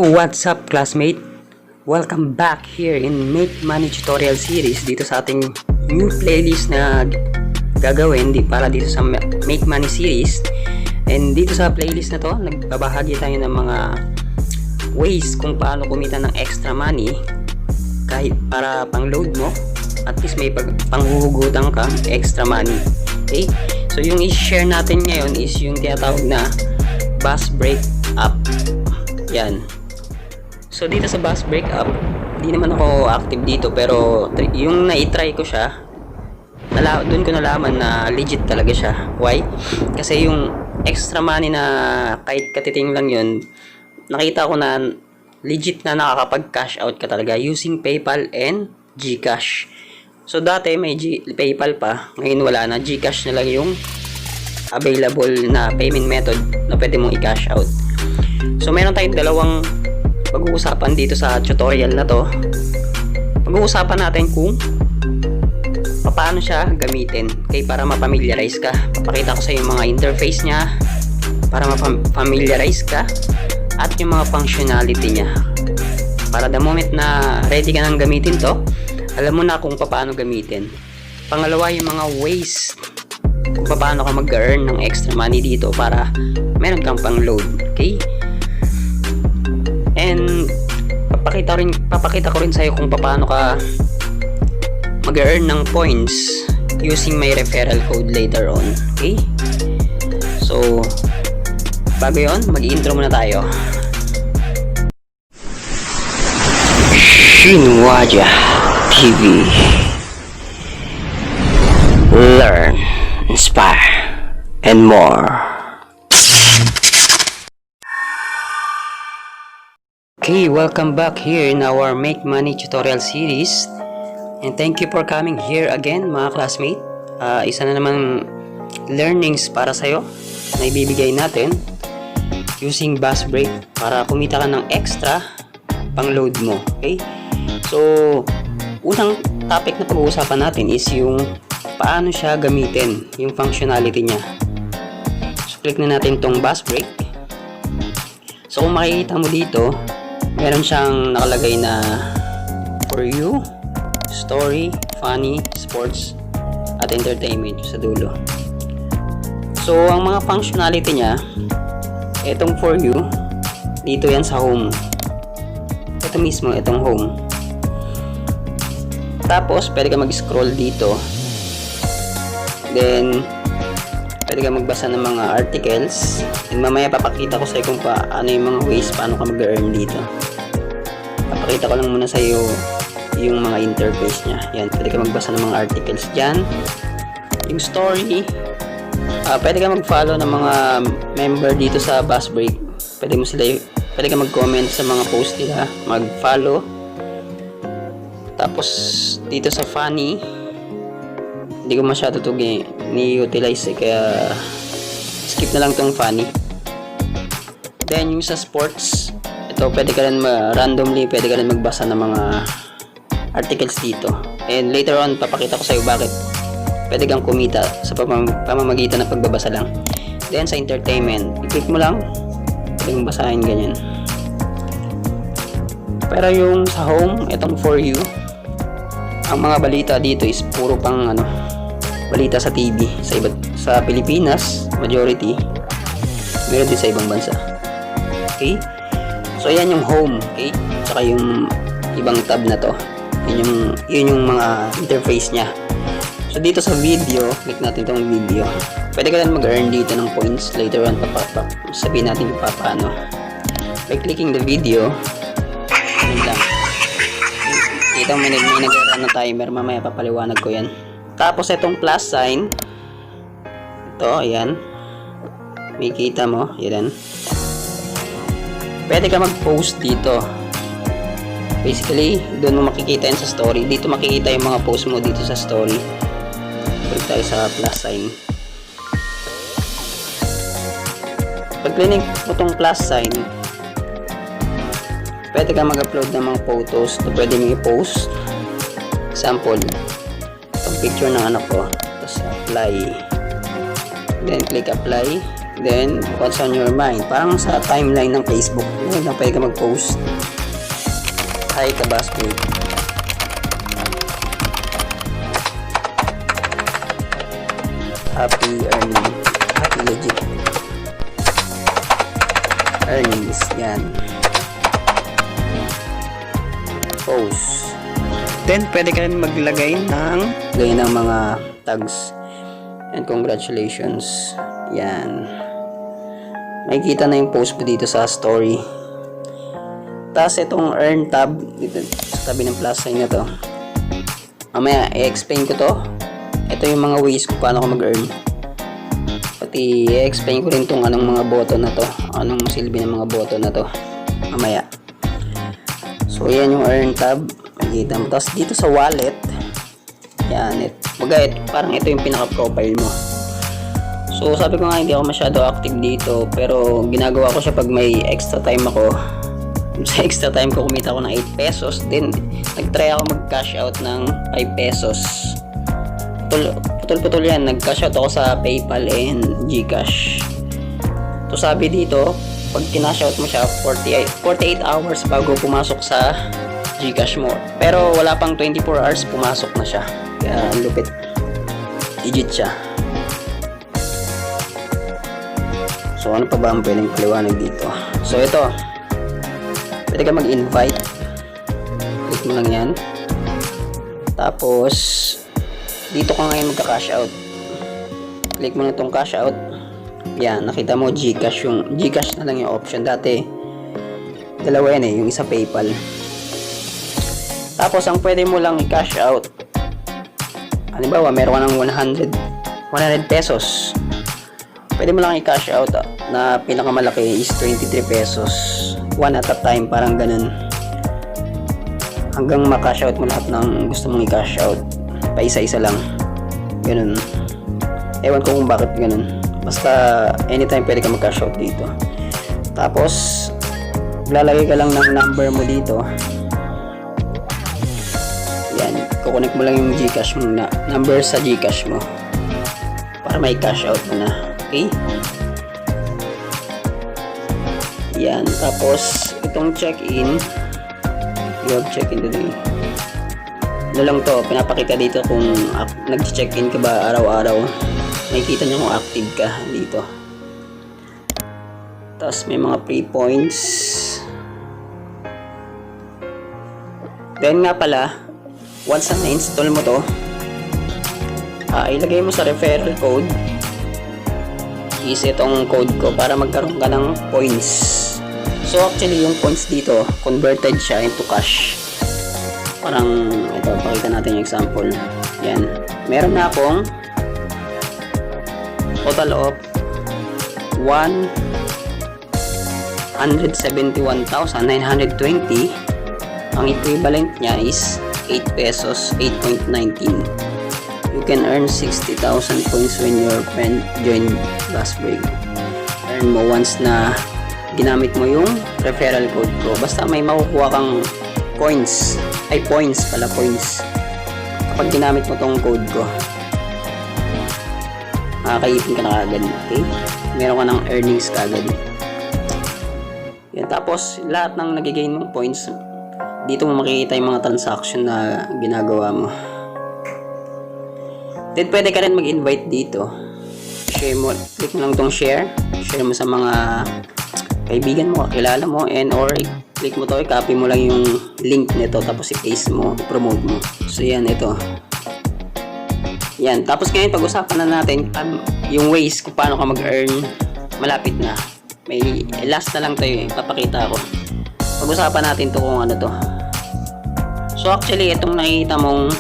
What's up, classmate? Welcome back here in Make Money Tutorial Series dito sa ating new playlist na gagawin para dito sa Make Money Series. And dito sa playlist na to, nagbabahagi tayo ng mga ways kung paano kumita ng extra money kahit para pang-load mo. At least may panghuhugutan ka extra money. Okay? So yung i-share natin ngayon is yung tinatawag na bus break up. Yan. So dito sa bus break up, hindi naman ako active dito, pero yung na-try ko siya, doon ko nalaman na legit talaga siya. Why? Kasi yung extra money na kahit katiting lang yun, nakita ko na legit na nakakapag-cash out ka talaga using PayPal and GCash. So dati may PayPal pa, ngayon wala na, GCash na lang yung available na payment method na pwede mong i-cash out. So meron tayong dalawang pag-uusapan dito sa tutorial na to. Pag-uusapan natin kung paano siya gamitin, para mapamiliarize ka. Papakita ko sa yung mga interface niya para mapamiliarize ka at yung mga functionality niya, para the moment na ready ka nang gamitin to, alam mo na kung paano gamitin. Pangalawa, yung mga ways kung paano ka mag-earn ng extra money dito para meron kang pang-load. Okay? And papakita ko rin sa'yo kung paano ka mag-earn ng points using my referral code later on. Okay? So, bago yun, mag-intro muna tayo. Shinwaja TV. Learn, inspire, and more. Okay, welcome back here in our Make Money Tutorial Series. And thank you for coming here again, mga classmate. Isa na naman learnings para sa'yo na ibibigay natin using bus break para kumita ka ng extra pang load mo. Okay? So, unang topic na pag-uusapan natin is yung paano siya gamitin, yung functionality niya. So, click na natin tong bus break. So, kung makikita mo dito, meron siyang nakalagay na for you, story, funny, sports, at entertainment sa dulo. So, ang mga functionality niya, itong for you, dito yan sa home. Ito mismo, itong home. Tapos, pwede ka mag-scroll dito. Then, pwede ka magbasa ng mga articles. And mamaya papakita ko sa iyo kung paano yung mga ways paano ka mag-earn dito. Papakita ko lang muna sa iyo yung mga interface niya. Yan, pwede ka magbasa ng mga articles dyan. Yung story, pwede ka mag-follow ng mga member dito sa bus break. Pwede ka mag-comment sa mga post nila, mag-follow. Tapos dito sa funny, hindi ko masyado ito ni-utilize kaya skip na lang tong funny. Then yung sa sports, ito pwede ka rin randomly, pwede ka rin magbasa ng mga articles dito. And later on, papakita ko sa iyo bakit pwede kang kumita sa pamamagitan ng pagbabasa lang. Then sa entertainment, i-click mo lang, pwede mong basahin ganyan. Pero yung sa home, itong for you, ang mga balita dito is puro pang balita sa TV sa Pilipinas, majority. Meron din sa ibang bansa. Okay? So ayan yung home, okay? Tsaka yung ibang tab na to. Yun yung mga interface niya. So dito sa video, click natin tong video. Pwede ka lang mag-earn dito ng points later on. Sabihin natin kung paano. By clicking the video, yun lang. Kita mo may nag-run na timer, mamaya papaliwanag ko yan. Tapos itong plus sign, ito, ayan, may kita mo, yan. Pwede ka mag-post dito. Basically, doon mo makikita yan sa story. Dito makikita yung mga post mo dito sa story. Balik tayo sa plus sign. Pag click mo itong plus sign, pwede ka mag-upload ng mga photos na pwede nyo i-post. Example, itong picture ng anak ko. Tapos apply. Then click apply. Then, what's on your mind? Parang sa timeline ng Facebook. Ngayon na pwede ka mag-post. Hi, Kabasboy. Happy earning. Happy legit. Earnings. Yan. Post. Then, pwede ka rin maglagay ng mga tags. And congratulations. Yan. Makikita na yung post mo dito sa story. Tapos itong earn tab dito sa tabi ng plus sign na to. Mamaya i-explain ko to. Ito yung mga ways kung paano ka mag-earn. Pati i-explain ko rin tong anong mga button na to. Anong silbi ng mga button na to. Mamaya. So yan yung earn tab. Makikita mo. Tapos dito sa wallet. Yan. Parang ito yung pinaka-profile mo. So sabi ko nga hindi ako masyado active dito. Pero ginagawa ko siya pag may extra time ako. Sa extra time ko kumita ako ng 8 pesos. Then nag-try ako mag-cash out ng 5 pesos. Putol-putol yan. Nag-cash out ako sa PayPal and GCash. So sabi dito, pag kinash out mo siya 48 hours bago pumasok sa GCash mo. Pero wala pang 24 hours pumasok na siya. Kaya lupit. Legit siya. So ano pa ba ang pwedeng paliwanag dito? So ito, pwede ka mag-invite. Click mo lang yan. Tapos dito ka ngayon magka-cash out. Click mo na itong cash out. Yan, nakita mo GCash. Yung GCash na lang yung option. Dati dalawa yan yung isa PayPal. Tapos ang pwede mo lang i-cash out, halimbawa meron ka ng 100 pesos. Pwede mo lang i-cash out na pinakamalaki is 23 pesos. One at a time, parang ganun. Hanggang ma-cash out mo lahat ng gusto mong i-cash out. Pa isa-isa lang. Ganun. Ewan ko kung bakit ganun. Basta anytime pwede ka mag-cash out dito. Tapos lalagay ka lang ng number mo dito. Yan. Kukunik mo lang yung GCash mo na number sa GCash mo para may cash out mo na. Okay? Yan. Tapos itong check-in, you have check-in today. Ano lang to, pinapakita dito kung nag-check-in ka ba araw-araw. Makikita nyo kung active ka dito. Tapos may mga free points. Then nga pala, once na-install mo to, ilagay mo sa referral code is itong code ko para magkaroon ka ng points. So actually yung points dito converted siya into cash. Parang ito, pakita natin yung example. Yan, meron na akong total of 171,920. Ang equivalent niya is 8 pesos, 8.19. You can earn 60,000 points when your friend join Last Break. Earn mo once na ginamit mo yung referral code ko. Basta may makukuha kang points. Ay, points pala, points. Kapag ginamit mo tong code ko, makakaipin ka na kagad. Okay? Meron ka ng earnings kagad. Yan. Tapos, lahat ng nagigain mong points, dito mo makikita yung mga transaction na ginagawa mo. Then pwede ka rin mag-invite dito. Share mo, click mo lang itong share. Share mo sa mga kaibigan mo, kakilala mo, and or click mo to, i-copy mo lang yung link nito, tapos i-paste mo, i-promote mo. So yan, ito. Yan, tapos ngayon pag-usapan na natin yung ways kung paano ka mag-earn. Malapit na. May last na lang tayo, ipapakita ko. Pag-usapan natin to kung ano to. So actually, itong nakikita mong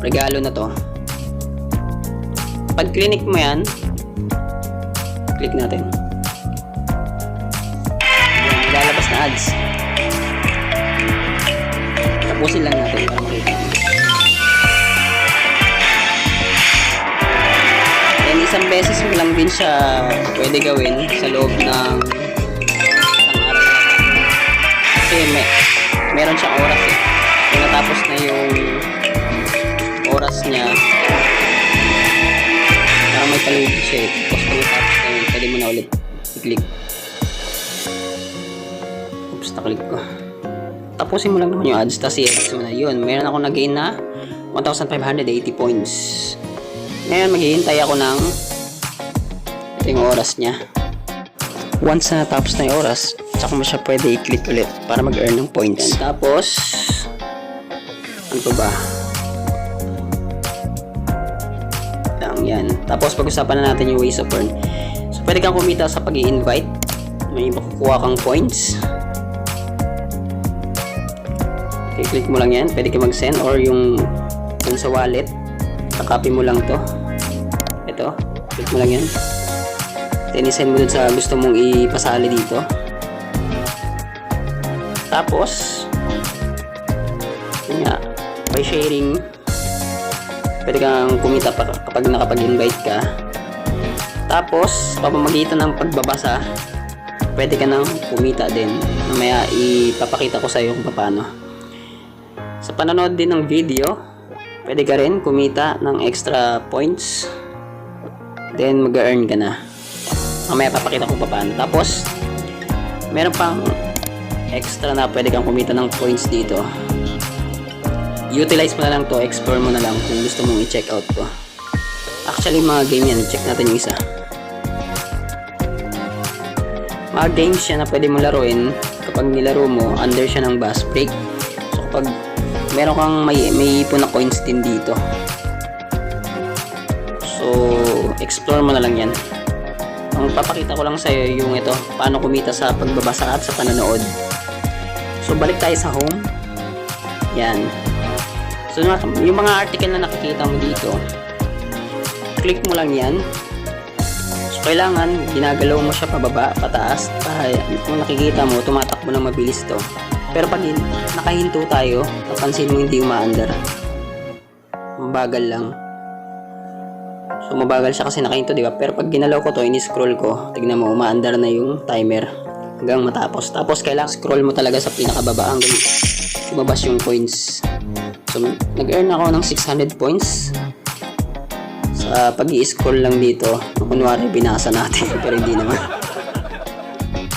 regalo na to, pag click mo yan, click natin, yan, lalabas na ads. Tapusin lang natin para makita mo. Yan, isang beses mo lang din siya pwede gawin sa loob ng isang araw. Kasi meron siyang oras eh. Kung natapos na yung oras niya, parang may palugi siya eh. Tapos pagkatapos na yun, pwede mo na ulit i-click. Oops, na-click ko. Tapusin mo lang naman yung ads, tapos i-edit mo na yun. Meron ako nag-gain na 1,580 points. Ngayon, maghihintay ako ng ito yung oras niya. Once na natapos na yung oras, tsaka mo siya pwede i-click ulit para mag-earn ng points. And tapos, ano pa ba? Yan. Tapos pag-usapan na natin yung ways of earn. So pwede kang kumita sa pag-i-invite. May makukuha kang points. Okay, click mo lang yan. Pwede kang mag-send or yung dun sa wallet. Kakopy mo lang to. Ito. Click mo lang yan. Then i-send mo dun sa gusto mong ipasali dito. Tapos yun nga, by sharing pwede kang kumita pa kapag nakapag-invite ka. Tapos, sa pamamagitan ng pagbabasa, pwede ka nang kumita din. Mamaya, ipapakita ko sa iyo kung paano. Sa panonood din ng video, pwede ka rin kumita ng extra points. Then, mag-earn ka na. Mamaya, papakita ko paano. Tapos, meron pang extra na pwede kang kumita ng points dito. Utilize mo na lang to, explore mo na lang kung gusto mong i-check out to. Actually, mga game yan. Check natin yung isa. Mga games siya na pwede mo laruin. Kapag nilaro mo, under siya ng bus break. So, kapag meron kang may ipon na coins din dito. So, explore mo na lang yan. Ang papakita ko lang sa'yo yung ito, paano kumita sa pagbabasa at sa panonood. So, balik tayo sa home. Yan. So, yung mga article na nakikita mo dito, click mo lang yan. So, kailangan, ginagalaw mo siya pababa, pataas, para kung nakikita mo, tumatakbo ng mabilis to. Pero pag nakahinto tayo, napansin mo hindi umaandar. Mabagal lang. So, mabagal siya kasi nakahinto, diba? Pero pag ginalaw ko to, ini-scroll ko, tignan mo, umaandar na yung timer hanggang matapos. Tapos, kailangan scroll mo talaga sa pinakababa hanggang lumabas yung points. So, nag-earn ako ng 600 points sa pag-i-scroll lang dito. Kunwari, binasa natin, pero hindi naman.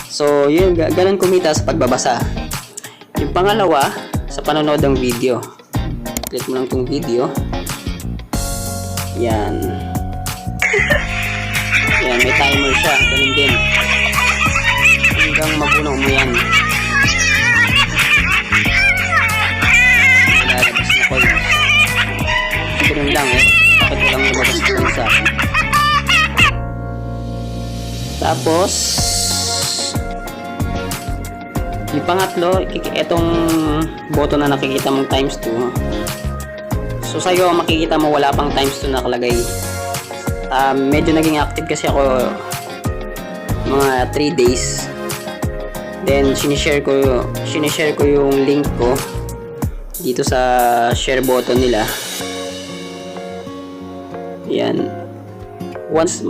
So, yun, ganun kumita sa pagbabasa. Yung pangalawa, sa panonood ng video. Click mo lang tong video. Yan. Yan, may timer siya. Ganun din. Hanggang mapuno mo yan. Ganun lang eh. Bakit walang lumabas ko sa akin. Tapos yung pangatlo, itong button na nakikita mong times 2. So sa'yo makikita mo wala pang times 2 nakalagay. Medyo naging active kasi ako mga 3 days. Then sinishare ko yung link ko dito sa share button nila. Yan.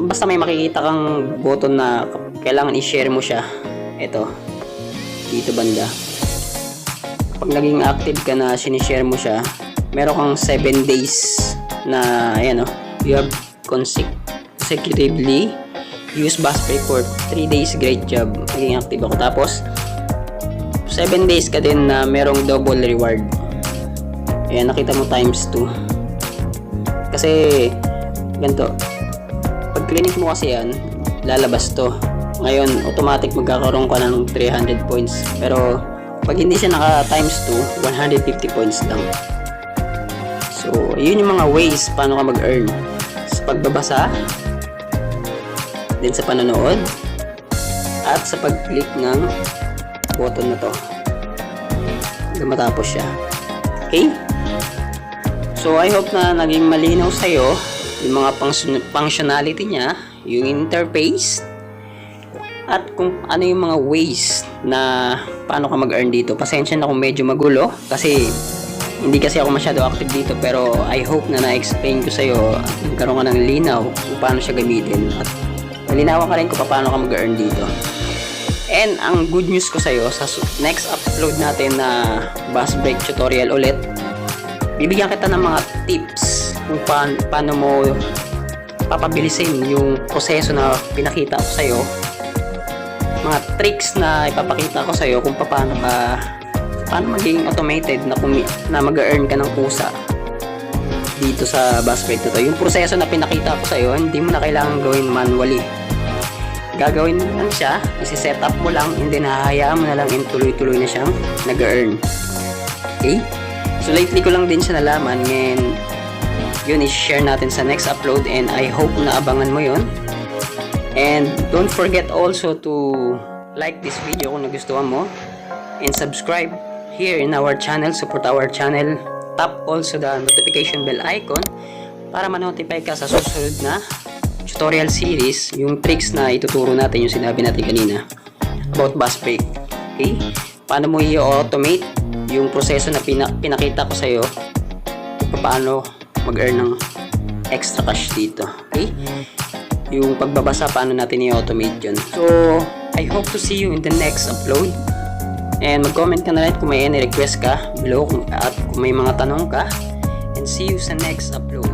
Basta may makikita kang button na kailangan i-share mo siya. Ito. Dito banda. Pag naging active ka na sinishare mo siya, meron kang 7 days na, ayan o, you have consecutively use bus break for 3 days. Great job. Naging active ako. Tapos, 7 days ka din na merong double reward. Ayan, nakita mo times 2. Kasi, ganito, pag clinic mo kasi yan, lalabas to. Ngayon, automatic magkakaroon ka ng 300 points. Pero, pag hindi siya naka times 2, 150 points lang. So, yun yung mga ways paano ka mag-earn. Sa pagbabasa, din sa panonood, at sa pag-click ng button na to. Hanggang matapos siya. Okay? So, I hope na naging malinaw sa'yo yung mga functionality niya, yung interface, at kung ano yung mga ways na paano ka mag-earn dito. Pasensya na kung medyo magulo kasi hindi kasi ako masyado active dito, pero I hope na na-explain ko sa'yo at nagkaroon ka ng linaw kung paano siya gamitin at malinawan ka rin kung paano ka mag-earn dito. And ang good news ko sa'yo, sa next upload natin na bus break tutorial ulit, bibigyan kita ng mga tips kung paano mo papabilisin yung proseso na pinakita ko sa'yo, mga tricks na ipapakita ko sa'yo kung paano maging automated na mag-earn ka ng kusa dito sa Buzzsprout na to. Yung proseso na pinakita ko sa'yo, hindi mo na kailangan gawin manually. Gagawin mo lang siya, isi-set up mo lang, and then hahayaan mo na lang and tuloy-tuloy na siyang nag-earn. Okay? So lately ko lang din siya nalaman, and yun i-share natin sa next upload, and I hope na abangan mo yun. And don't forget also to like this video kung nagustuhan mo, and subscribe here in our channel, support our channel. Tap also the notification bell icon para ma-notify ka sa susunod na tutorial series, yung tricks na ituturo natin, yung sinabi natin kanina about Buzzsprout. Okay? Paano mo i-automate yung proseso na pinakita ko sa'yo, paano mag-earn ng extra cash dito. Okay? Yung pagbabasa, paano natin i-automate yun. So, I hope to see you in the next upload. And mag-comment ka na rin kung may any request ka below at kung may mga tanong ka. And see you sa next upload.